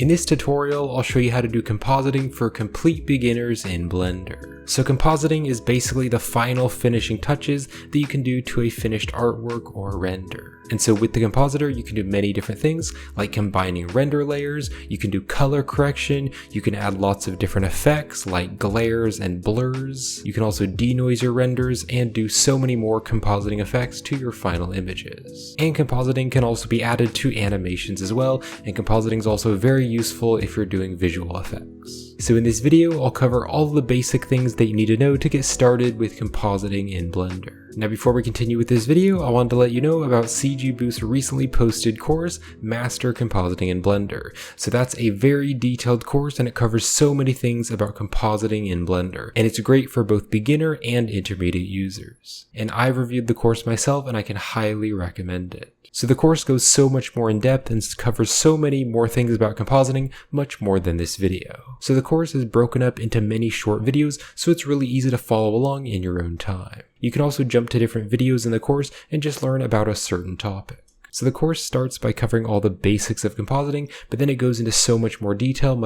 In this tutorial, I'll show you how to do compositing for complete beginners in Blender. So compositing is basically the final finishing touches that you can do to a finished artwork or render. And so with the Compositor, you can do many different things like combining render layers, you can do color correction, you can add lots of different effects like glares and blurs. You can also denoise your renders and do so many more compositing effects to your final images. And compositing can also be added to animations as well, and compositing is also very useful if you're doing visual effects. So in this video, I'll cover all the basic things that you need to know to get started with compositing in Blender. Now before we continue with this video, I wanted to let you know about CG Booth's recently posted course, Master Compositing in Blender. So that's a very detailed course and it covers so many things about compositing in Blender. And it's great for both beginner and intermediate users. And I've reviewed the course myself and I can highly recommend it. So the course goes so much more in depth and covers so many more things about compositing, much more than this video. So the course is broken up into many short videos, so it's really easy to follow along in your own time. You can also jump to different videos in the course and just learn about a certain topic. So the course starts by covering all the basics of compositing, but then it goes into so much more detail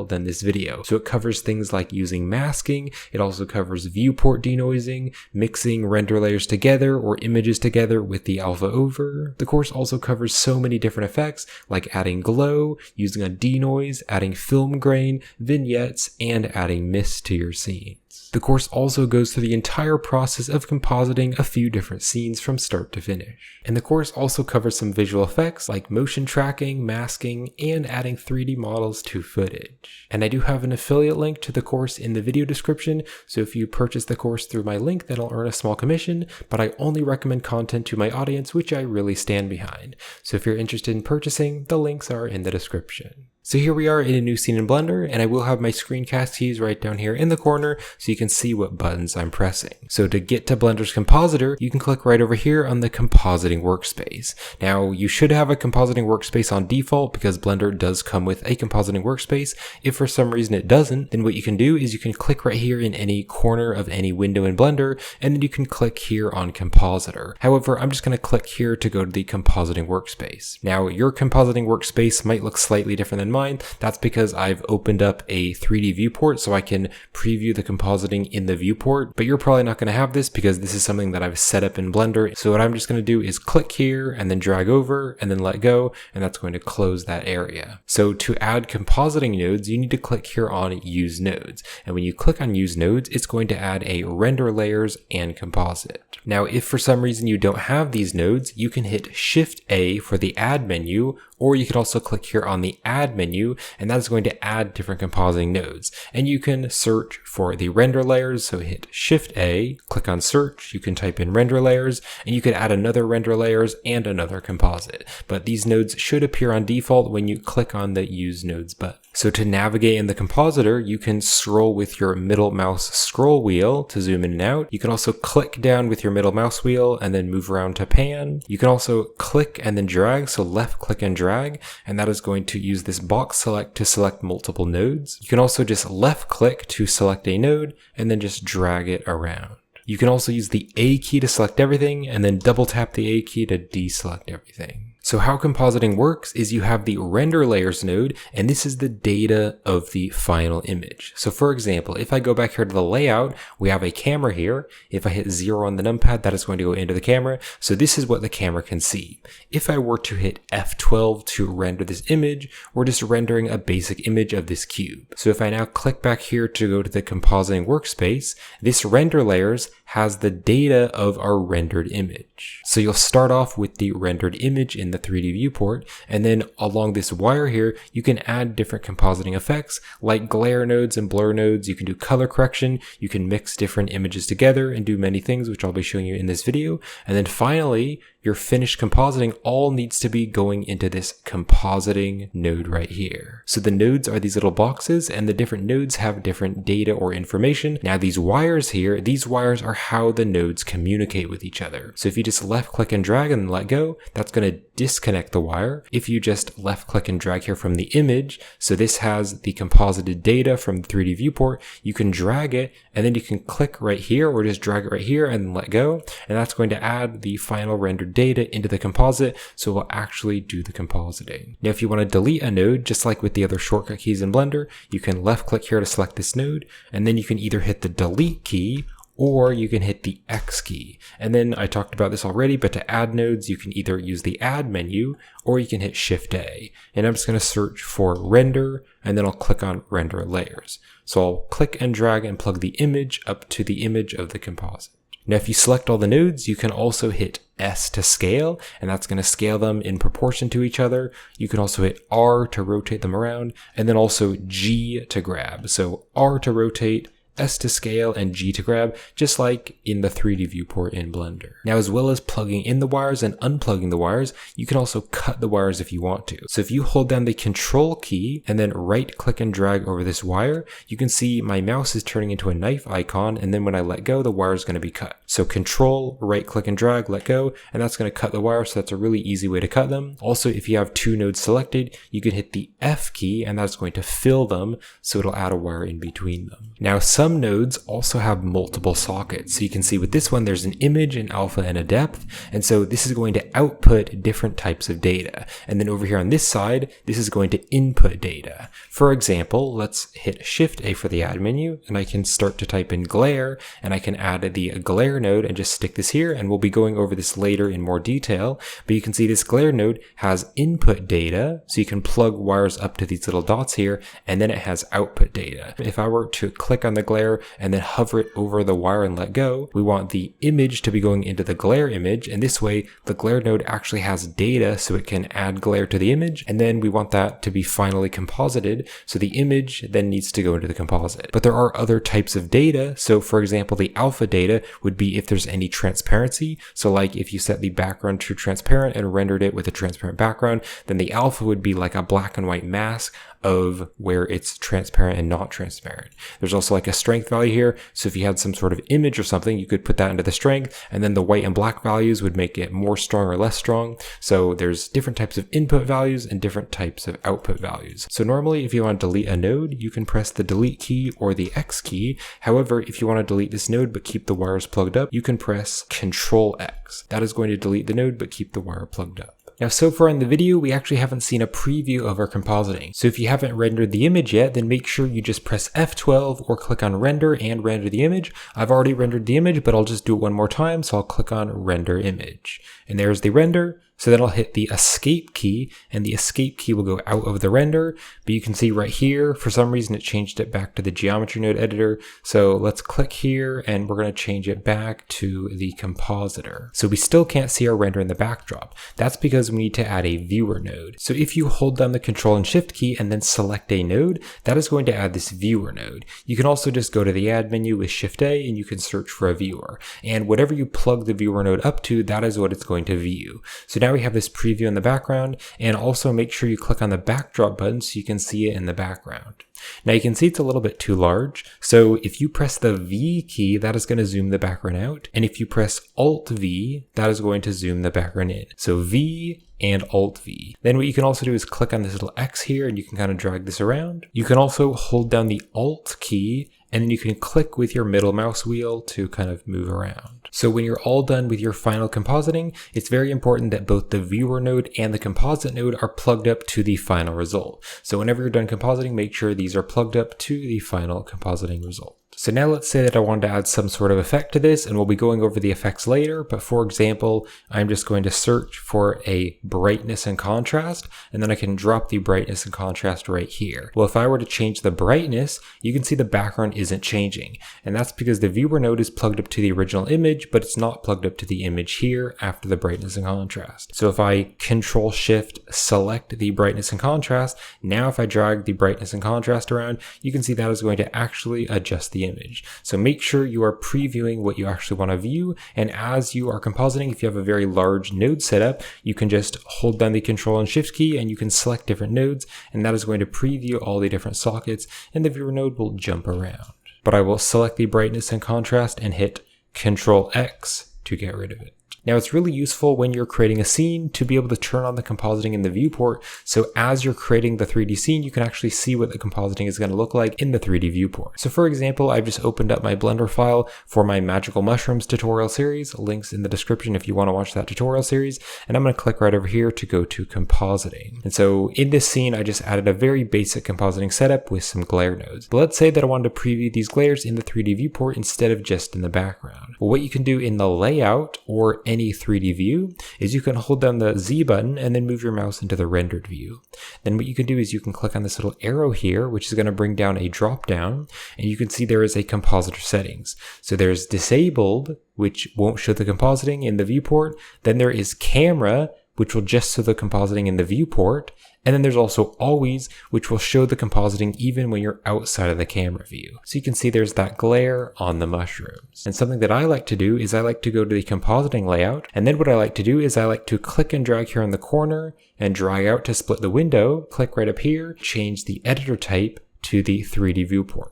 than this video. So it covers things like using masking, it also covers viewport denoising, mixing render layers together or images together with the alpha over. The course also covers so many different effects like adding glow, using a denoise, adding film grain, vignettes, and adding mist to your scene. The course also goes through the entire process of compositing a few different scenes from start to finish. And the course also covers some visual effects like motion tracking, masking, and adding 3D models to footage. And I do have an affiliate link to the course in the video description, so if you purchase the course through my link, then I'll earn a small commission, but I only recommend content to my audience which I really stand behind. So if you're interested in purchasing, the links are in the description. So here we are in a new scene in Blender, and I will have my screencast keys right down here in the corner so you can see what buttons I'm pressing. So to get to Blender's Compositor, you can click right over here on the Compositing Workspace. Now, you should have a Compositing Workspace on default because Blender does come with a Compositing Workspace. If for some reason it doesn't, then what you can do is you can click right here in any corner of any window in Blender, and then you can click here on Compositor. However, I'm just going to click here to go to the Compositing Workspace. Now, your Compositing Workspace might look slightly different than mine. That's because I've opened up a 3D viewport so I can preview the compositing in the viewport, but you're probably not going to have this because this is something that I've set up in Blender. So what I'm just going to do is click here and then drag over and then let go, and that's going to close that area. So to add compositing nodes, you need to click here on Use Nodes. And when you click on Use Nodes, it's going to add a render layers and composite. Now, if for some reason you don't have these nodes, you can hit Shift A for the add menu, or you could also click here on the add menu, and that is going to add different compositing nodes. And you can search for the render layers, so hit Shift A, click on search, you can type in render layers, and you could add another render layers and another composite. But these nodes should appear on default when you click on the Use Nodes button. So to navigate in the Compositor, you can scroll with your middle mouse scroll wheel to zoom in and out. You can also click down with your middle mouse wheel and then move around to pan. You can also click and then drag, so left click and drag, and that is going to use this box select to select multiple nodes. You can also just left click to select a node and then just drag it around. You can also use the A key to select everything and then double tap the A key to deselect everything. So how compositing works is you have the render layers node, and this is the data of the final image. So for example, if I go back here to the layout, we have a camera here. If I hit 0 on the numpad, that is going to go into the camera. So this is what the camera can see. If I were to hit F12 to render this image, we're just rendering a basic image of this cube. So if I now click back here to go to the compositing workspace, this render layers has the data of our rendered image. So you'll start off with the rendered image in the 3D viewport, and then along this wire here, you can add different compositing effects like glare nodes and blur nodes. You can do color correction, you can mix different images together and do many things, which I'll be showing you in this video. And then finally, your finished compositing all needs to be going into this compositing node right here. So the nodes are these little boxes, and the different nodes have different data or information. Now these wires here, these wires are how the nodes communicate with each other. So if you just left click and drag and let go, that's going to disconnect the wire, if you just left click and drag here from the image, so this has the composited data from the 3D viewport, you can drag it and then you can click right here or just drag it right here and let go. And that's going to add the final rendered data into the composite, so it will actually do the compositing. Now, if you want to delete a node, just like with the other shortcut keys in Blender, you can left click here to select this node, and then you can either hit the delete key or you can hit the X key. And then I talked about this already, but to add nodes, you can either use the add menu or you can hit Shift A. And I'm just going to search for render, and then I'll click on render layers. So I'll click and drag and plug the image up to the image of the composite. Now, if you select all the nodes, you can also hit S to scale, and that's going to scale them in proportion to each other. You can also hit R to rotate them around, and then also G to grab. So R to rotate, S to scale, and G to grab, just like in the 3D viewport in Blender. Now, as well as plugging in the wires and unplugging the wires, you can also cut the wires if you want to. So if you hold down the Control key and then right click and drag over this wire, you can see my mouse is turning into a knife icon, and then when I let go, the wire is going to be cut. So Control, right click and drag, let go, and that's going to cut the wire, so that's a really easy way to cut them. Also, if you have two nodes selected, you can hit the F key, and that's going to fill them, so it'll add a wire in between them. Now, some nodes also have multiple sockets. So you can see with this one, there's an image, an alpha, and a depth. And so this is going to output different types of data. And then over here on this side, this is going to input data. For example, let's hit Shift A for the add menu, and I can start to type in glare, and I can add the glare node and just stick this here. And we'll be going over this later in more detail. But you can see this glare node has input data. So you can plug wires up to these little dots here, and then it has output data. If I were to click on the glare and then hover it over the wire and let go, we want the image to be going into the glare image, and this way the glare node actually has data so it can add glare to the image, and then we want that to be finally composited, so the image then needs to go into the composite. But there are other types of data. So for example, the alpha data would be if there's any transparency. So like if you set the background to transparent and rendered it with a transparent background, then the alpha would be like a black and white mask of where it's transparent and not transparent. There's also like a strength value here. So if you had some sort of image or something, you could put that into the strength, and then the white and black values would make it more strong or less strong. So there's different types of input values and different types of output values. So normally if you want to delete a node, you can press the delete key or the X key. However, if you want to delete this node but keep the wires plugged up, you can press Control X. That is going to delete the node but keep the wire plugged up. Now, so far in the video, we actually haven't seen a preview of our compositing. So if you haven't rendered the image yet, then make sure you just press F12 or click on render and render the image. I've already rendered the image, but I'll just do it one more time. So I'll click on render image, and there's the render. So then I'll hit the escape key, and the escape key will go out of the render. But you can see right here, for some reason, it changed it back to the geometry node editor. So let's click here, and we're going to change it back to the compositor. So we still can't see our render in the backdrop. That's because we need to add a viewer node. So if you hold down the Control and Shift key and then select a node, that is going to add this viewer node. You can also just go to the add menu with Shift A, and you can search for a viewer. And whatever you plug the viewer node up to, that is what it's going to view. So now we have this preview in the background, and also make sure you click on the backdrop button so you can see it in the background. Now you can see it's a little bit too large, so if you press the V key, that is going to zoom the background out, and if you press Alt V, that is going to zoom the background in. So V and Alt V. Then what you can also do is click on this little X here, and you can kind of drag this around. You can also hold down the Alt key, and then you can click with your middle mouse wheel to kind of move around. So when you're all done with your final compositing, it's very important that both the viewer node and the composite node are plugged up to the final result. So whenever you're done compositing, make sure these are plugged up to the final compositing result. So now let's say that I wanted to add some sort of effect to this, and we'll be going over the effects later, but for example, I'm just going to search for a brightness and contrast, and then I can drop the brightness and contrast right here. Well, if I were to change the brightness, you can see the background isn't changing, and that's because the viewer node is plugged up to the original image, but it's not plugged up to the image here after the brightness and contrast. So if I Control Shift select the brightness and contrast, now if I drag the brightness and contrast around, you can see that is going to actually adjust the image. So make sure you are previewing what you actually want to view, and as you are compositing, if you have a very large node setup, you can just hold down the Control and Shift key and you can select different nodes, and that is going to preview all the different sockets, and the viewer node will jump around. But I will select the brightness and contrast and hit Control X to get rid of it. Now it's really useful when you're creating a scene to be able to turn on the compositing in the viewport, so as you're creating the 3D scene, you can actually see what the compositing is going to look like in the 3D viewport. So for example, I've just opened up my Blender file for my Magical Mushrooms tutorial series, links in the description if you want to watch that tutorial series, and I'm going to click right over here to go to compositing. And so in this scene, I just added a very basic compositing setup with some glare nodes. But let's say that I wanted to preview these glares in the 3D viewport instead of just in the background. Well, what you can do in the layout or any 3D view is you can hold down the Z button and then move your mouse into the rendered view. Then what you can do is you can click on this little arrow here, which is going to bring down a drop down, and you can see there is a compositor settings. So there's disabled, which won't show the compositing in the viewport. Then there is camera, which will just show the compositing in the viewport. And then there's also always, which will show the compositing even when you're outside of the camera view. So you can see there's that glare on the mushrooms. And something that I like to do is I like to go to the compositing layout. And then what I like to do is I like to click and drag here in the corner and drag out to split the window, click right up here, change the editor type to the 3D viewport.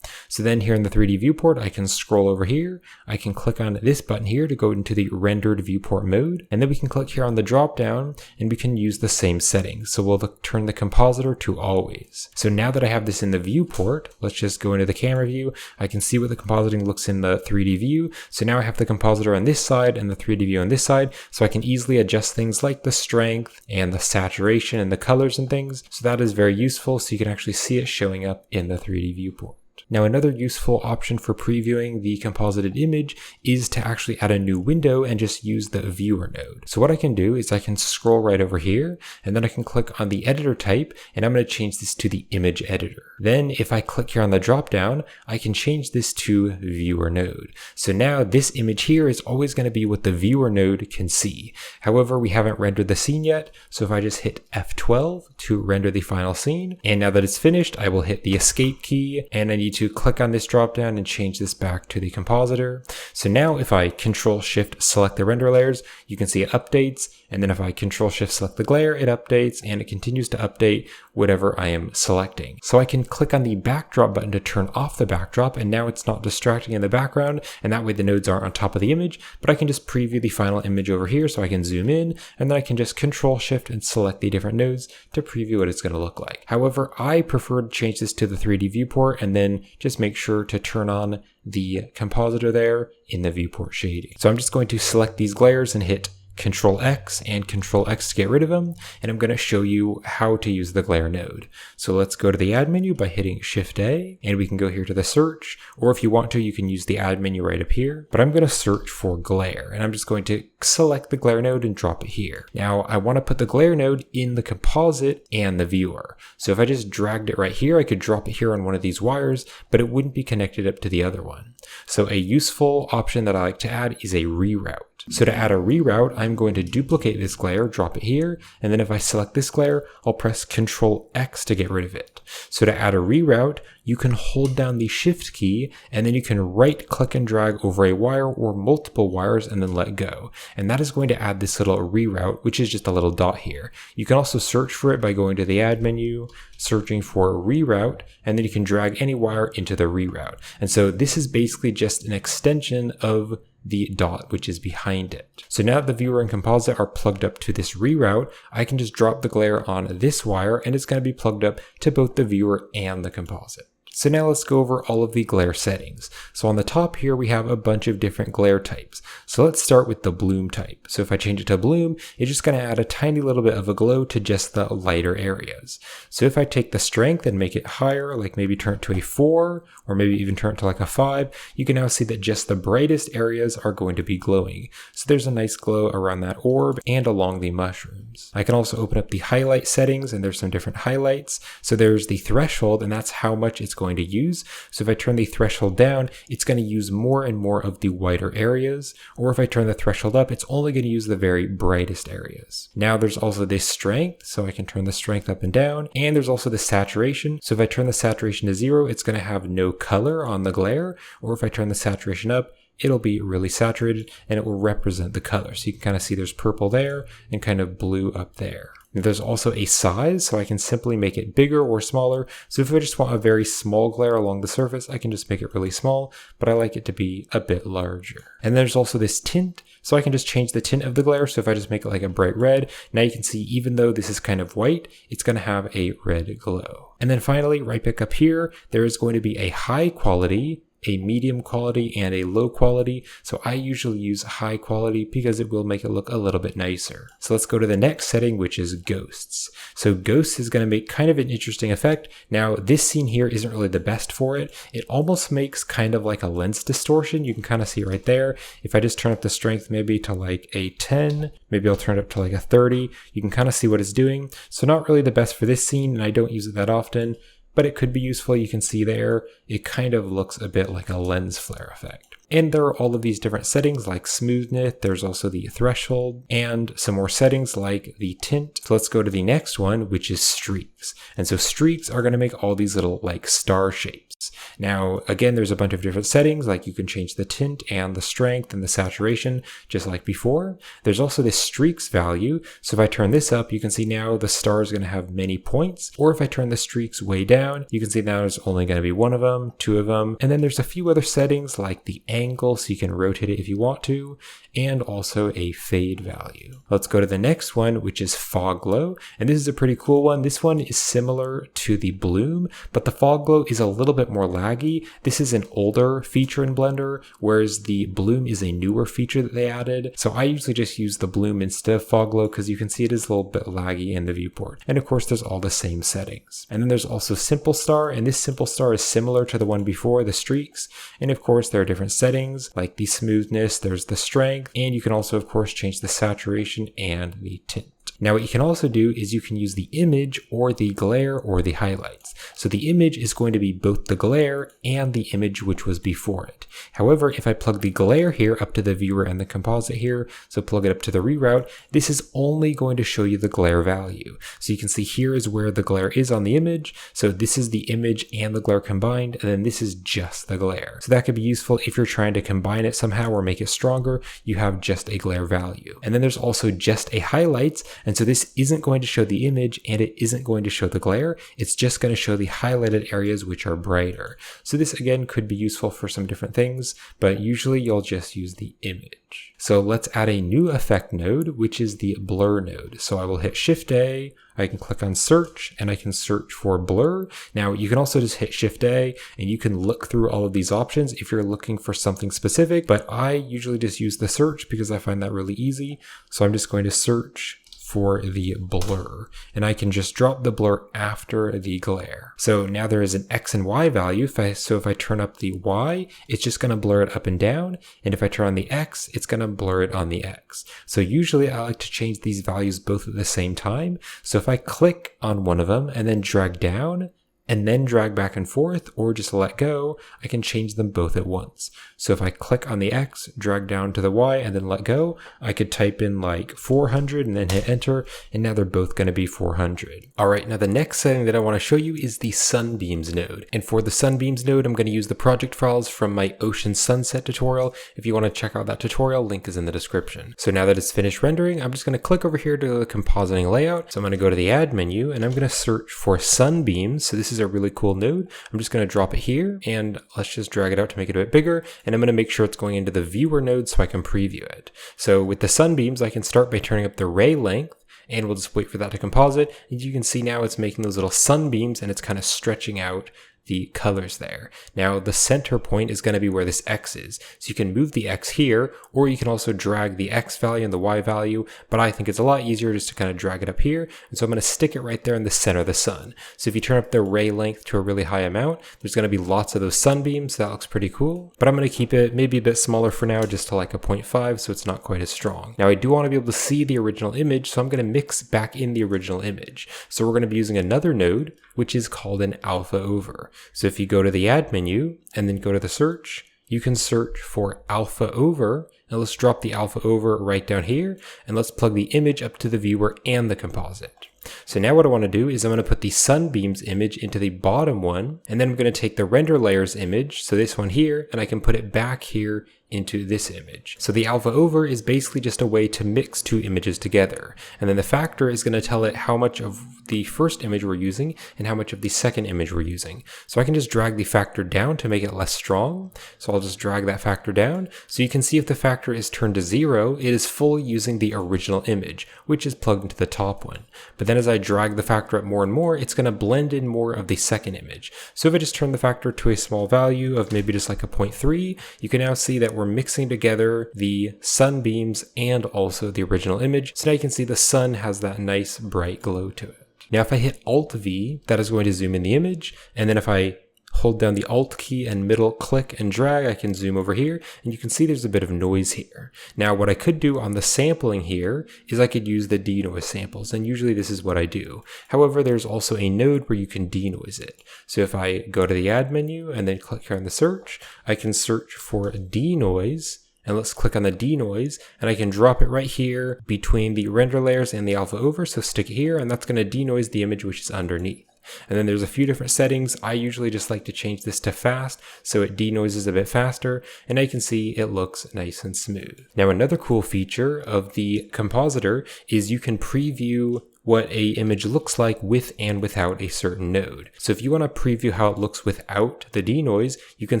So then here in the 3D viewport, I can scroll over here. I can click on this button here to go into the rendered viewport mode. And then we can click here on the drop down and we can use the same settings. So we'll turn the compositor to always. So now that I have this in the viewport, let's just go into the camera view. I can see what the compositing looks in the 3D view. So now I have the compositor on this side and the 3D view on this side. So I can easily adjust things like the strength and the saturation and the colors and things. So that is very useful. So you can actually see it showing up in the 3D viewport. Now another useful option for previewing the composited image is to actually add a new window and just use the viewer node. So what I can do is I can scroll right over here and then I can click on the editor type and I'm going to change this to the image editor. Then if I click here on the drop down, I can change this to viewer node. So now this image here is always going to be what the viewer node can see. However, we haven't rendered the scene yet. So if I just hit F12 to render the final scene, and now that it's finished, I will hit the escape key and I need to click on this drop down and change this back to the compositor. So now if I Control Shift select the render layers, you can see it updates. And then if I Control Shift select the glare, it updates and it continues to update whatever I am selecting. So I can click on the backdrop button to turn off the backdrop and now it's not distracting in the background and that way the nodes aren't on top of the image, but I can just preview the final image over here so I can zoom in and then I can just Control Shift and select the different nodes to preview what it's going to look like. However, I prefer to change this to the 3D viewport and then just make sure to turn on the compositor there in the viewport shading. So I'm just going to select these glares and hit Control X and Control X to get rid of them, and I'm going to show you how to use the glare node. So let's go to the add menu by hitting Shift A, and we can go here to the search, or if you want to, you can use the add menu right up here, but I'm going to search for glare, and I'm just going to select the glare node and drop it here. Now I want to put the glare node in the composite and the viewer. So if I just dragged it right here, I could drop it here on one of these wires, but it wouldn't be connected up to the other one. So a useful option that I like to add is a reroute. So to add a reroute, I'm going to duplicate this glare, drop it here, and then if I select this glare, I'll press Control X to get rid of it. So to add a reroute, you can hold down the Shift key, and then you can right click and drag over a wire or multiple wires and then let go. And that is going to add this little reroute, which is just a little dot here. You can also search for it by going to the add menu, searching for reroute, and then you can drag any wire into the reroute. And so this is basically just an extension of the dot which is behind it. So now that the viewer and composite are plugged up to this reroute, I can just drop the glare on this wire and it's going to be plugged up to both the viewer and the composite. So now let's go over all of the glare settings. So on the top here, we have a bunch of different glare types. So let's start with the bloom type. So if I change it to bloom, it's just going to add a tiny little bit of a glow to just the lighter areas. So if I take the strength and make it higher, like maybe turn it to a 4, or maybe even turn it to like a 5, you can now see that just the brightest areas are going to be glowing. So there's a nice glow around that orb and along the mushrooms. I can also open up the highlight settings and there's some different highlights. So there's the threshold and that's how much it's going to use. So if I turn the threshold down, it's going to use more and more of the whiter areas. Or if I turn the threshold up, it's only going to use the very brightest areas. Now there's also this strength. So I can turn the strength up and down. And there's also the saturation. So if I turn the saturation to 0, it's going to have no color on the glare. Or if I turn the saturation up, it'll be really saturated and it will represent the color. So you can kind of see there's purple there and kind of blue up there. There's also a size, so I can simply make it bigger or smaller. So if I just want a very small glare along the surface, I can just make it really small, but I like it to be a bit larger. And there's also this tint, so I can just change the tint of the glare. So if I just make it like a bright red, now you can see even though this is kind of white, it's going to have a red glow. And then finally, right back up here, there is going to be a high quality, a medium quality, and a low quality. So I usually use high quality because it will make it look a little bit nicer. So let's go to the next setting, which is ghosts. So ghosts is going to make kind of an interesting effect. Now this scene here isn't really the best for it. It almost makes kind of like a lens distortion. You can kind of see it right there. If I just turn up the strength maybe to like a 10, maybe I'll turn it up to like a 30, you can kind of see what it's doing. So not really the best for this scene, and I don't use it that often, but it could be useful. You can see there, it kind of looks a bit like a lens flare effect. And there are all of these different settings like smoothness, there's also the threshold, and some more settings like the tint. So let's go to the next one, which is streaks. And so streaks are going to make all these little like star shapes. Now, again, there's a bunch of different settings, like you can change the tint and the strength and the saturation, just like before. There's also this streaks value. So if I turn this up, you can see now the star is going to have many points. Or if I turn the streaks way down, you can see now there's only going to be one of them, two of them. And then there's a few other settings like the angle, so you can rotate it if you want to, and also a fade value. Let's go to the next one, which is fog glow. And this is a pretty cool one. This one is similar to the bloom, but the fog glow is a little bit more laggy. This is an older feature in Blender, whereas the bloom is a newer feature that they added. So I usually just use the bloom instead of fog glow because you can see it is a little bit laggy in the viewport. And of course, there's all the same settings. And then there's also simple star, and this simple star is similar to the one before, the streaks. And of course, there are different settings like the smoothness, there's the strength, and you can also of course change the saturation and the tint. Now what you can also do is you can use the image or the glare or the highlights. So the image is going to be both the glare and the image which was before it. However, if I plug the glare here up to the viewer and the composite here, so plug it up to the reroute, this is only going to show you the glare value. So you can see here is where the glare is on the image. So this is the image and the glare combined, and then this is just the glare. So that could be useful if you're trying to combine it somehow or make it stronger, you have just a glare value. And then there's also just a highlights. And so this isn't going to show the image and it isn't going to show the glare. It's just going to show the highlighted areas which are brighter. So this again could be useful for some different things, but usually you'll just use the image. So let's add a new effect node, which is the blur node. So I will hit Shift A, I can click on search and I can search for blur. Now you can also just hit Shift A and you can look through all of these options if you're looking for something specific, but I usually just use the search because I find that really easy. So I'm just going to search for the blur, and I can just drop the blur after the glare. So now there is an X and Y value. If I turn up the Y, it's just going to blur it up and down. And if I turn on the X, it's going to blur it on the X. So usually I like to change these values both at the same time. So if I click on one of them and then drag down, and then drag back and forth, or just let go, I can change them both at once. So if I click on the X, drag down to the Y, and then let go, I could type in like 400 and then hit enter, and now they're both going to be 400. All right, now the next setting that I want to show you is the sunbeams node. And for the sunbeams node, I'm going to use the project files from my ocean sunset tutorial. If you want to check out that tutorial, link is in the description. So now that it's finished rendering, I'm just going to click over here to the compositing layout. So I'm going to go to the add menu, and I'm going to search for sunbeams. So this is a really cool node. I'm just going to drop it here, and let's just drag it out to make it a bit bigger, and I'm going to make sure it's going into the viewer node so I can preview it. So with the sunbeams, I can start by turning up the ray length, and we'll just wait for that to composite, and you can see now it's making those little sunbeams and it's kind of stretching out the colors there. Now the center point is going to be where this X is. So you can move the X here, or you can also drag the X value and the Y value, but I think it's a lot easier just to kind of drag it up here. And so I'm going to stick it right there in the center of the sun. So if you turn up the ray length to a really high amount, there's going to be lots of those sunbeams. That looks pretty cool, but I'm going to keep it maybe a bit smaller for now, just to like a 0.5, so it's not quite as strong. Now I do want to be able to see the original image, so I'm going to mix back in the original image. So we're going to be using another node, which is called an alpha over. So if you go to the add menu and then go to the search, you can search for alpha over, and let's drop the alpha over right down here, and let's plug the image up to the viewer and the composite. So now what I want to do is I'm going to put the sunbeams image into the bottom one, and then I'm going to take the render layers image, so this one here, and I can put it back here into this image. So the alpha over is basically just a way to mix two images together. And then the factor is going to tell it how much of the first image we're using and how much of the second image we're using. So I can just drag the factor down to make it less strong. So I'll just drag that factor down. So you can see if the factor is turned to 0, it is fully using the original image, which is plugged into the top one. But then as I drag the factor up more and more, it's going to blend in more of the second image. So if I just turn the factor to a small value of maybe just like a 0.3, you can now see that we're mixing together the sunbeams and also the original image. So now you can see the sun has that nice bright glow to it. Now if I hit Alt V, that is going to zoom in the image. And then if I hold down the Alt key and middle click and drag, I can zoom over here and you can see there's a bit of noise here. Now what I could do on the sampling here is I could use the denoise samples, and usually this is what I do. However, there's also a node where you can denoise it. So if I go to the add menu and then click here on the search, I can search for denoise. And let's click on the denoise, and I can drop it right here between the render layers and the alpha over. So stick it here, and that's going to denoise the image which is underneath. And then there's a few different settings. I usually just like to change this to fast so it denoises a bit faster, and I can see it looks nice and smooth. Now another cool feature of the Compositor is you can preview what a image looks like with and without a certain node. So if you want to preview how it looks without the denoise, you can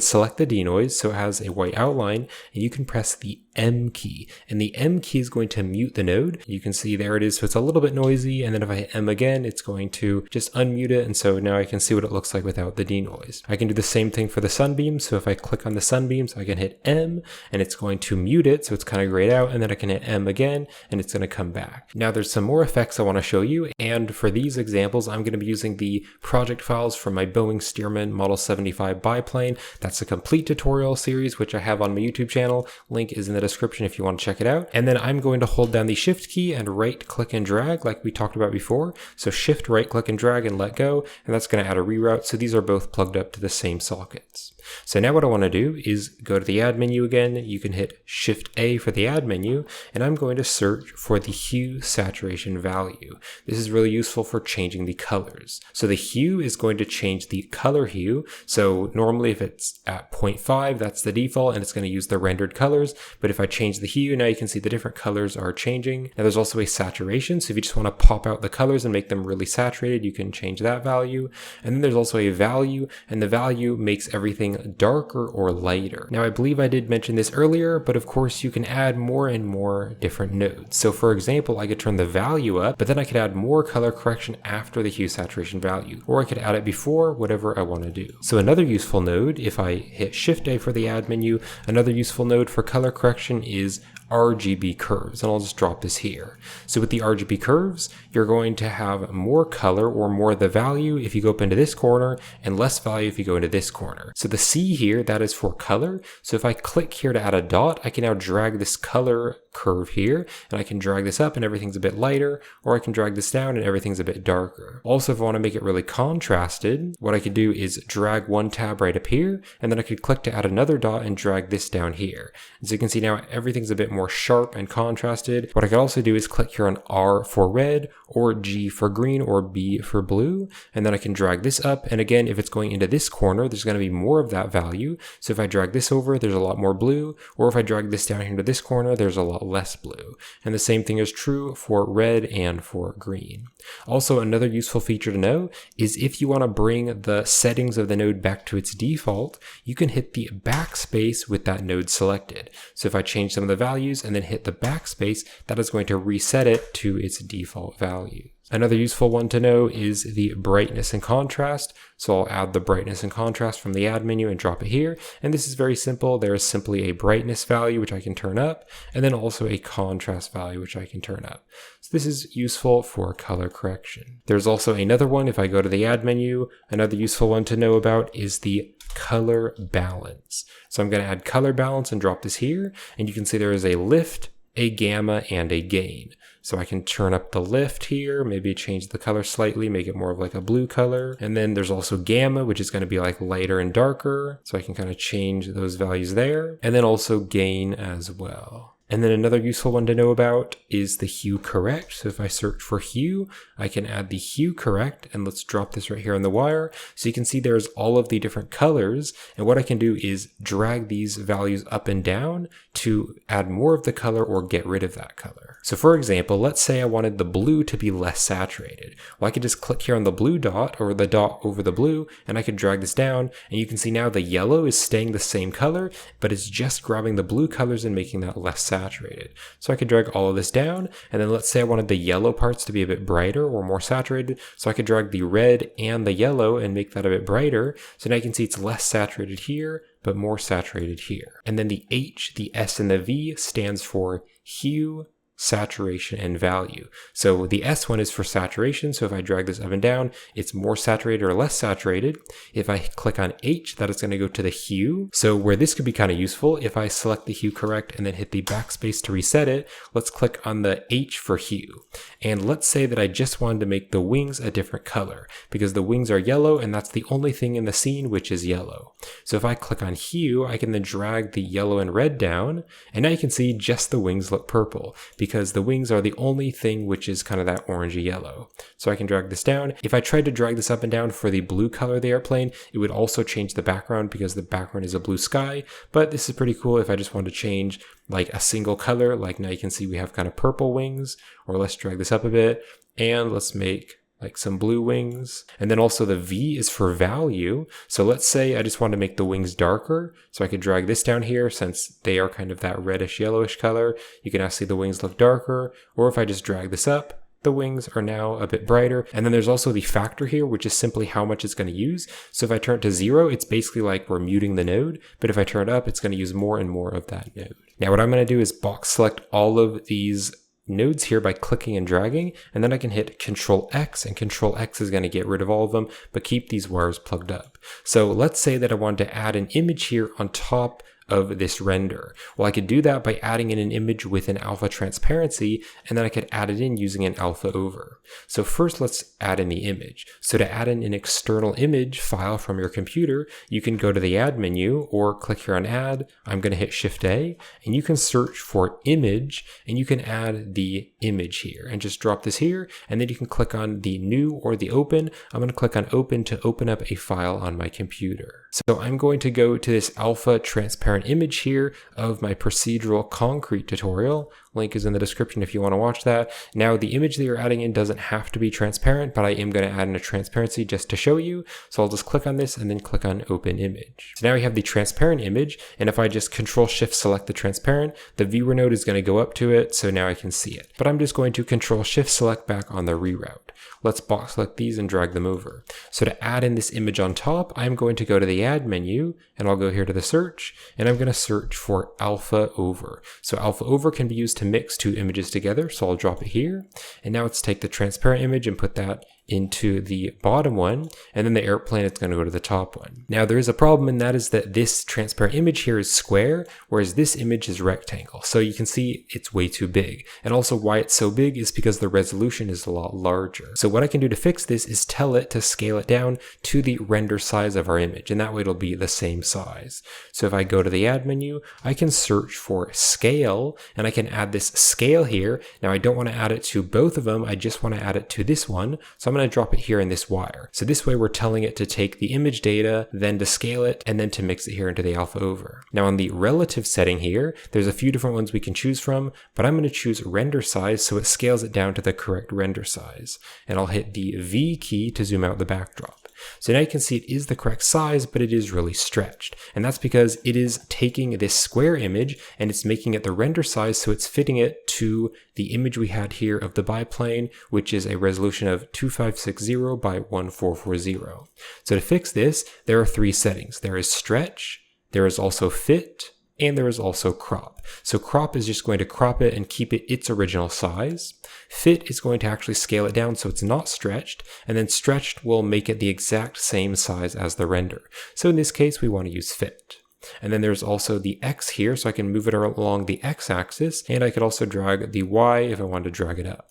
select the denoise so it has a white outline, and you can press the M key, and the M key is going to mute the node. You can see there it is, so it's a little bit noisy, and then if I hit M again, it's going to just unmute it, and so now I can see what it looks like without the denoise. I can do the same thing for the sunbeams, so if I click on the sunbeams, I can hit M, and it's going to mute it, so it's kind of grayed out, and then I can hit M again, and it's going to come back. Now there's some more effects I want to show you, and for these examples, I'm going to be using the project files from my Boeing Stearman Model 75 biplane. That's a complete tutorial series, which I have on my YouTube channel. Link is in the description if you want to check it out. And then I'm going to hold down the shift key and right click and drag like we talked about before. So shift, right click and drag and let go, and that's going to add a reroute. So these are both plugged up to the same sockets. So now what I want to do is go to the add menu again. You can hit Shift A for the add menu, and I'm going to search for the hue saturation value. This is really useful for changing the colors. So the hue is going to change the color hue. So normally if it's at 0.5, that's the default, and it's going to use the rendered colors. But if I change the hue, now you can see the different colors are changing. Now there's also a saturation. So if you just want to pop out the colors and make them really saturated, you can change that value. And then there's also a value, and the value makes everything darker or lighter. Now I believe I did mention this earlier, but of course you can add more and more different nodes. So for example, I could turn the value up, but then I could add more color correction after the hue saturation value, or I could add it before, whatever I want to do. So another useful node, if I hit Shift A for the add menu, another useful node for color correction is RGB Curves, and I'll just drop this here. So with the RGB Curves, you're going to have more color or more of the value if you go up into this corner, and less value if you go into this corner. So the C here, that is for color. So if I click here to add a dot, I can now drag this color curve here, and I can drag this up and everything's a bit lighter, or I can drag this down and everything's a bit darker. Also, if I want to make it really contrasted, what I could do is drag one tab right up here, and then I could click to add another dot and drag this down here. And so you can see now everything's a bit more sharp and contrasted. What I could also do is click here on R for red, or G for green, or B for blue, and then I can drag this up, and again, if it's going into this corner, there's going to be more of that value. So if I drag this over, there's a lot more blue, or if I drag this down here to this corner, there's a lot less blue. And the same thing is true for red and for green. Also, another useful feature to know is if you want to bring the settings of the node back to its default, you can hit the backspace with that node selected. So if I change some of the values and then hit the backspace, that is going to reset it to its default value. Another useful one to know is the brightness and contrast. So I'll add the brightness and contrast from the add menu and drop it here. And this is very simple. There is simply a brightness value, which I can turn up, and then also a contrast value, which I can turn up. So this is useful for color correction. There's also another one. If I go to the add menu, another useful one to know about is the color balance. So I'm going to add color balance and drop this here. And you can see there is a lift, a gamma, and a gain. So I can turn up the lift here, maybe change the color slightly, make it more of like a blue color. And then there's also gamma, which is going to be like lighter and darker. So I can kind of change those values there. And then also gain as well. And then another useful one to know about is the Hue Correct. So if I search for hue, I can add the Hue Correct, and let's drop this right here on the wire. So you can see there's all of the different colors, and what I can do is drag these values up and down to add more of the color or get rid of that color. So for example, let's say I wanted the blue to be less saturated. Well, I could just click here on the blue dot or the dot over the blue, and I could drag this down, and you can see now the yellow is staying the same color, but it's just grabbing the blue colors and making that less saturated. So I could drag all of this down, and then let's say I wanted the yellow parts to be a bit brighter or more saturated, so I could drag the red and the yellow and make that a bit brighter. So now you can see it's less saturated here, but more saturated here. And then the H, the S, and the V stands for hue, saturation, and value. So the S one is for saturation, so if I drag this up and down, it's more saturated or less saturated. If I click on H, that is going to go to the hue. So where this could be kind of useful, if I select the Hue Correct and then hit the backspace to reset it, let's click on the H for hue. And let's say that I just wanted to make the wings a different color, because the wings are yellow and that's the only thing in the scene which is yellow. So if I click on hue, I can then drag the yellow and red down, and now you can see just the wings look purple, because the wings are the only thing which is kind of that orangey yellow. So I can drag this down. If I tried to drag this up and down for the blue color of the airplane, it would also change the background because the background is a blue sky. But this is pretty cool if I just want to change like a single color. Like now you can see we have kind of purple wings, or let's drag this up a bit and let's make like some blue wings. And then also the V is for value. So let's say I just want to make the wings darker. So I could drag this down here since they are kind of that reddish yellowish color. You can now see the wings look darker. Or if I just drag this up, the wings are now a bit brighter. And then there's also the factor here, which is simply how much it's going to use. So if I turn it to 0, it's basically like we're muting the node. But if I turn it up, it's going to use more and more of that node. Now what I'm going to do is box select all of these nodes here by clicking and dragging, and then I can hit Control X, and Control X is going to get rid of all of them, but keep these wires plugged up. So let's say that I wanted to add an image here on top of this render. Well, I could do that by adding in an image with an alpha transparency, and then I could add it in using an alpha over. So first let's add in the image. So to add in an external image file from your computer, you can go to the add menu or click here on add. I'm going to hit Shift A, and you can search for image, and you can add the image here and just drop this here, and then you can click on the new or the open. I'm going to click on open to open up a file on my computer. So I'm going to go to this alpha transparent image here of my procedural concrete tutorial. Link is in the description if you want to watch that. Now the image that you're adding in doesn't have to be transparent, but I am going to add in a transparency just to show you. So I'll just click on this and then click on open image. So now we have the transparent image, and if I just Control Shift select the transparent, the viewer node is going to go up to it, so now I can see it. But I'm just going to Control Shift select back on the reroute. Let's box select these and drag them over. So to add in this image on top, I'm going to go to the add menu, and I'll go here to the search, and I'm going to search for alpha over. So alpha over can be used to mix two images together, so I'll drop it here. And now let's take the transparent image and put that into the bottom one, and then the airplane is going to go to the top one. Now there is a problem, and that is that this transparent image here is square, whereas this image is rectangle. So you can see it's way too big. And also why it's so big is because the resolution is a lot larger. So what I can do to fix this is tell it to scale it down to the render size of our image, and that way it'll be the same size. So if I go to the add menu, I can search for scale, and I can add this scale here. Now I don't want to add it to both of them, I just want to add it to this one. So I'm going to drop it here in this wire. So this way we're telling it to take the image data, then to scale it, and then to mix it here into the alpha over. Now on the relative setting here, there's a few different ones we can choose from, but I'm going to choose render size so it scales it down to the correct render size. And I'll hit the V key to zoom out the backdrop. So now you can see it is the correct size, but it is really stretched. And that's because it is taking this square image and it's making it the render size, so it's fitting it to the image we had here of the biplane, which is a resolution of 2560 by 1440. So to fix this, there are three settings. There is stretch, there is also fit, and there is also crop. So crop is just going to crop it and keep it its original size. Fit is going to actually scale it down so it's not stretched, and then stretched will make it the exact same size as the render. So in this case, we want to use fit. And then there's also the X here, so I can move it along the X axis, and I could also drag the Y if I wanted to drag it up.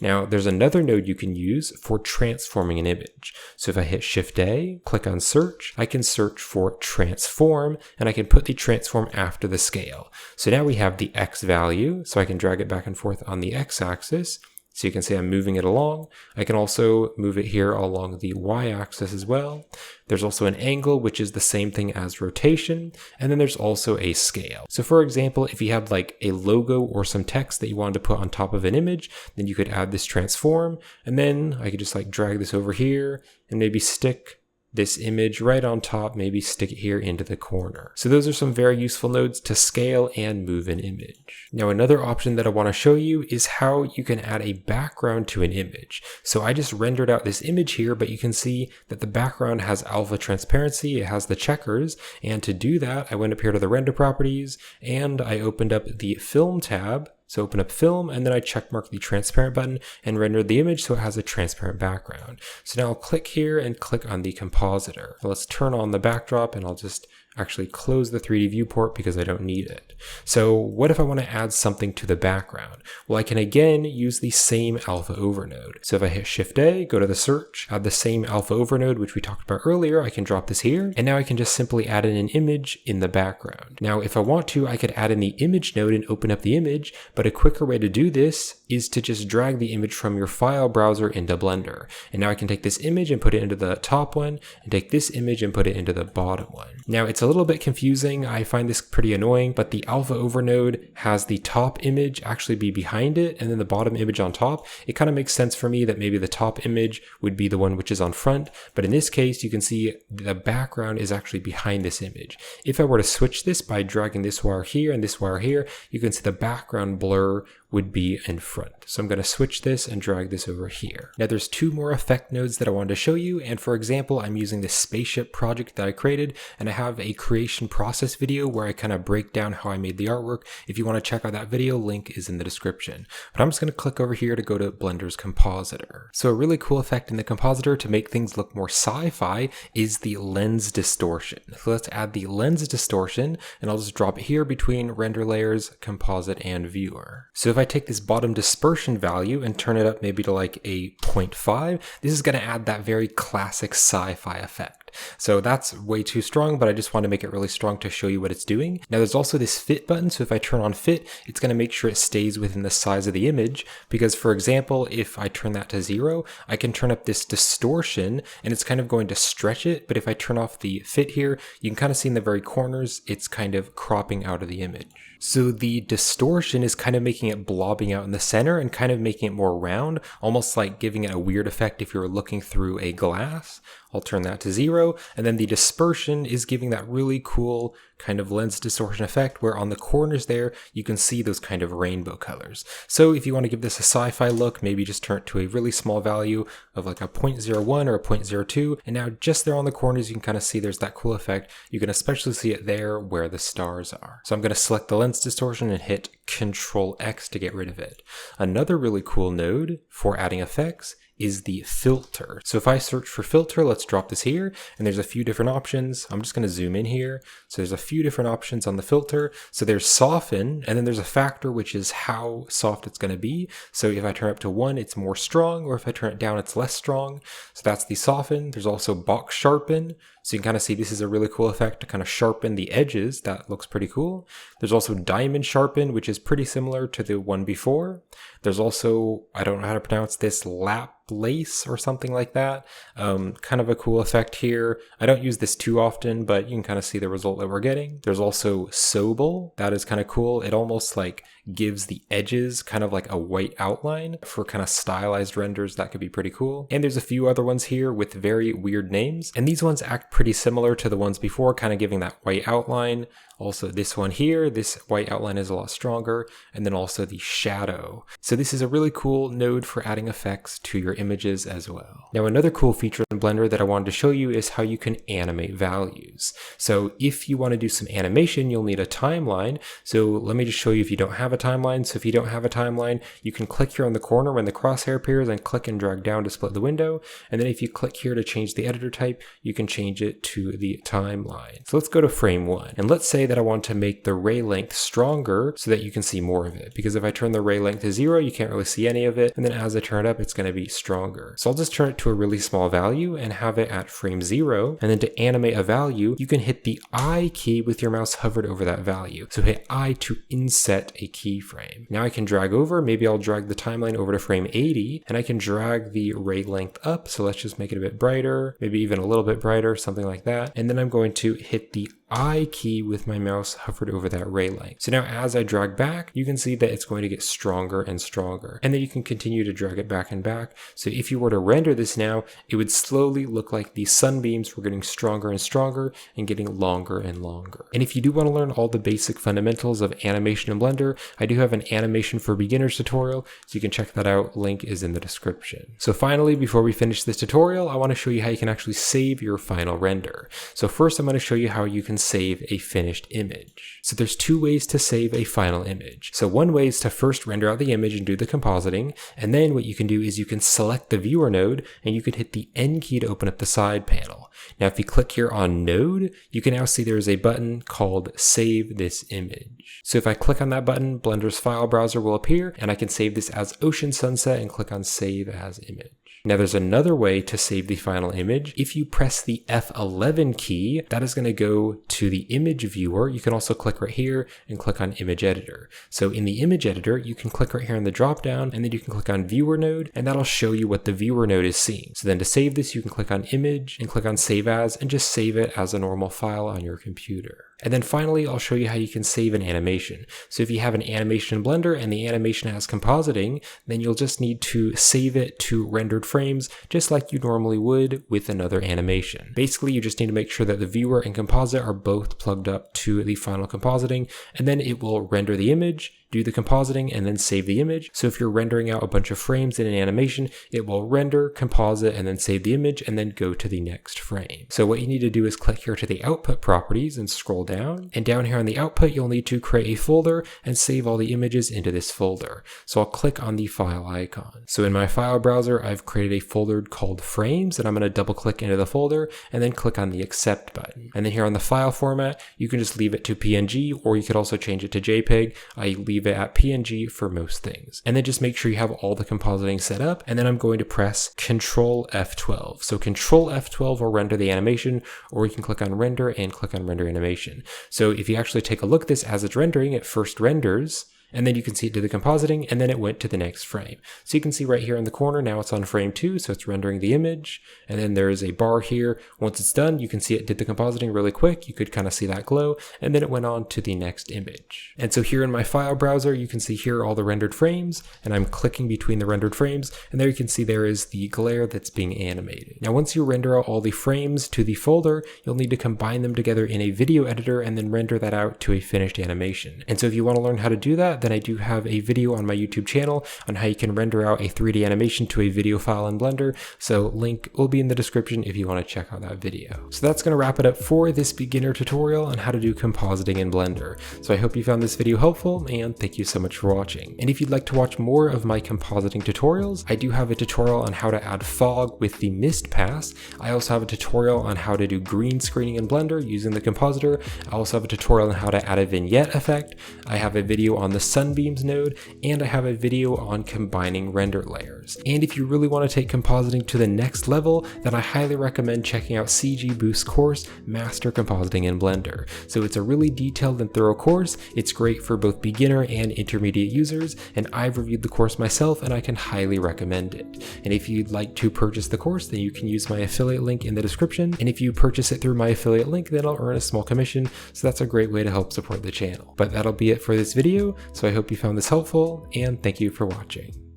Now there's another node you can use for transforming an image. So if I hit Shift A, click on search, I can search for transform, and I can put the transform after the scale. So now we have the X value, so I can drag it back and forth on the X axis. So you can see I'm moving it along. I can also move it here along the Y-axis as well. There's also an angle, which is the same thing as rotation. And then there's also a scale. So for example, if you had like a logo or some text that you wanted to put on top of an image, then you could add this transform. And then I could just like drag this over here and maybe stick this image right on top, maybe stick it here into the corner. So those are some very useful nodes to scale and move an image. Now another option that I want to show you is how you can add a background to an image. So I just rendered out this image here, but you can see that the background has alpha transparency, it has the checkers, and to do that I went up here to the render properties and I opened up the film tab. So open up film, and then I checkmark the transparent button and render the image so it has a transparent background. So now I'll click here and click on the compositor. Let's turn on the backdrop, and I'll just actually close the 3D viewport because I don't need it. So what if I want to add something to the background? Well, I can again use the same alpha over node. So if I hit Shift A, go to the search, add the same alpha over node, which we talked about earlier, I can drop this here. And now I can just simply add in an image in the background. Now, if I want to, I could add in the image node and open up the image, but a quicker way to do this is to just drag the image from your file browser into Blender. And now I can take this image and put it into the top one, and take this image and put it into the bottom one. Now it's a little bit confusing. I find this pretty annoying, but the alpha over node has the top image actually be behind it and then the bottom image on top. It kind of makes sense for me that maybe the top image would be the one which is on front, but in this case you can see the background is actually behind this image. If I were to switch this by dragging this wire here and this wire here, you can see the background blur would be in front. So I'm going to switch this and drag this over here. Now there's two more effect nodes that I wanted to show you, and for example I'm using this spaceship project that I created, and I have a creation process video where I kind of break down how I made the artwork. If you want to check out that video, link is in the description. But I'm just going to click over here to go to Blender's Compositor. So a really cool effect in the Compositor to make things look more sci-fi is the lens distortion. So let's add the lens distortion, and I'll just drop it here between render layers, composite, and viewer. So if I take this bottom dispersion value and turn it up maybe to like a 0.5, this is going to add that very classic sci-fi effect. So that's way too strong, but I just want to make it really strong to show you what it's doing. Now there's also this fit button, so if I turn on fit, it's going to make sure it stays within the size of the image, because for example, if I turn that to 0, I can turn up this distortion and it's kind of going to stretch it, but if I turn off the fit here, you can kind of see in the very corners, it's kind of cropping out of the image. So the distortion is kind of making it blobbing out in the center and kind of making it more round, almost like giving it a weird effect if you were looking through a glass. I'll turn that to 0, and then the dispersion is giving that really cool kind of lens distortion effect where on the corners there you can see those kind of rainbow colors. So if you want to give this a sci-fi look, maybe just turn it to a really small value of like a 0.01 or a 0.02, and now just there on the corners you can kind of see there's that cool effect. You can especially see it there where the stars are. So I'm going to select the lens distortion and hit Ctrl X to get rid of it. Another really cool node for adding effects is the filter. So if I search for filter, let's drop this here, and there's a few different options. I'm just going to zoom in here. So there's a few different options on the filter. So there's soften, and then there's a factor, which is how soft it's going to be. So if I turn up to 1, it's more strong, or if I turn it down, it's less strong. So that's the soften. There's also box sharpen. So you can kind of see this is a really cool effect to kind of sharpen the edges. That looks pretty cool. There's also diamond sharpen, which is pretty similar to the one before. There's also, I don't know how to pronounce this, lap lace or something like that. Kind of a cool effect here. I don't use this too often, but you can kind of see the result that we're getting. There's also sobel. That is kind of cool. It almost like gives the edges kind of like a white outline for kind of stylized renders. That could be pretty cool. And there's a few other ones here with very weird names, and these ones act pretty similar to the ones before, kind of giving that white outline. Also this one here, this white outline is a lot stronger, and then also the shadow. So this is a really cool node for adding effects to your images as well. Now another cool feature in Blender that I wanted to show you is how you can animate values. So if you want to do some animation, you'll need a timeline. So let me just show you, if you don't have a timeline. So if you don't have a timeline, you can click here on the corner when the crosshair appears and click and drag down to split the window. And then if you click here to change the editor type, you can change it to the timeline. So let's go to frame 1. And let's say that I want to make the ray length stronger so that you can see more of it. Because if I turn the ray length to 0, you can't really see any of it. And then as I turn it up, it's going to be stronger. So I'll just turn it to a really small value and have it at frame 0. And then to animate a value, you can hit the I key with your mouse hovered over that value. So hit I to inset a keyframe. Now I can drag over, maybe I'll drag the timeline over to frame 80, and I can drag the ray length up. So let's just make it a bit brighter, maybe even a little bit brighter, something like that. And then I'm going to hit the I key with my mouse hovered over that ray length. So now as I drag back, you can see that it's going to get stronger and stronger. And then you can continue to drag it back and back. So if you were to render this now, it would slowly look like the sunbeams were getting stronger and stronger and getting longer and longer. And if you do want to learn all the basic fundamentals of animation in Blender, I do have an animation for beginners tutorial, so you can check that out. Link is in the description. So finally, before we finish this tutorial, I want to show you how you can actually save your final render. So first I'm going to show you how you can save a finished image. So there's two ways to save a final image. So one way is to first render out the image and do the compositing, and then what you can do is you can select the viewer node and you can hit the N key to open up the side panel. Now if you click here on node, you can now see there's a button called save this image. So if I click on that button, Blender's file browser will appear and I can save this as Ocean Sunset and click on save as image. Now there's another way to save the final image. If you press the F11 key, that is going to go to the image viewer. You can also click right here and click on image editor. So in the image editor, you can click right here in the drop down and then you can click on viewer node and that'll show you what the viewer node is seeing. So then to save this, you can click on image and click on save as and just save it as a normal file on your computer. And then finally, I'll show you how you can save an animation. So if you have an animation in Blender and the animation has compositing, then you'll just need to save it to rendered frames, just like you normally would with another animation. Basically, you just need to make sure that the viewer and composite are both plugged up to the final compositing, and then it will render the image, do the compositing, and then save the image. So if you're rendering out a bunch of frames in an animation, it will render, composite, and then save the image, and then go to the next frame. So what you need to do is click here to the output properties and scroll down. And down here on the output, you'll need to create a folder and save all the images into this folder. So I'll click on the file icon. So in my file browser, I've created a folder called frames, and I'm going to double click into the folder and then click on the accept button. And then here on the file format, you can just leave it to PNG, or you could also change it to JPEG. I leave it at PNG for most things. And then just make sure you have all the compositing set up, and then I'm going to press Control F12. So Control F12 will render the animation, or you can click on render and click on render animation. So if you actually take a look at this as it's rendering, it first renders, and then you can see it did the compositing, and then it went to the next frame. So you can see right here in the corner, now it's on frame 2, so it's rendering the image, and then there is a bar here. Once it's done, you can see it did the compositing really quick. You could kind of see that glow, and then it went on to the next image. And so here in my file browser, you can see here all the rendered frames, and I'm clicking between the rendered frames, and there you can see there is the glare that's being animated. Now once you render out all the frames to the folder, you'll need to combine them together in a video editor and then render that out to a finished animation. And so if you want to learn how to do that, then I do have a video on my YouTube channel on how you can render out a 3D animation to a video file in Blender. So link will be in the description if you want to check out that video. So that's going to wrap it up for this beginner tutorial on how to do compositing in Blender. So I hope you found this video helpful, and thank you so much for watching. And if you'd like to watch more of my compositing tutorials, I do have a tutorial on how to add fog with the mist pass. I also have a tutorial on how to do green screening in Blender using the Compositor. I also have a tutorial on how to add a vignette effect. I have a video on the Sunbeams node, and I have a video on combining render layers. And if you really want to take compositing to the next level, then I highly recommend checking out CG Boost's course, Master Compositing in Blender. So it's a really detailed and thorough course. It's great for both beginner and intermediate users, and I've reviewed the course myself and I can highly recommend it. And if you'd like to purchase the course, then you can use my affiliate link in the description. And if you purchase it through my affiliate link, then I'll earn a small commission. So that's a great way to help support the channel. But that'll be it for this video. So I hope you found this helpful, and thank you for watching.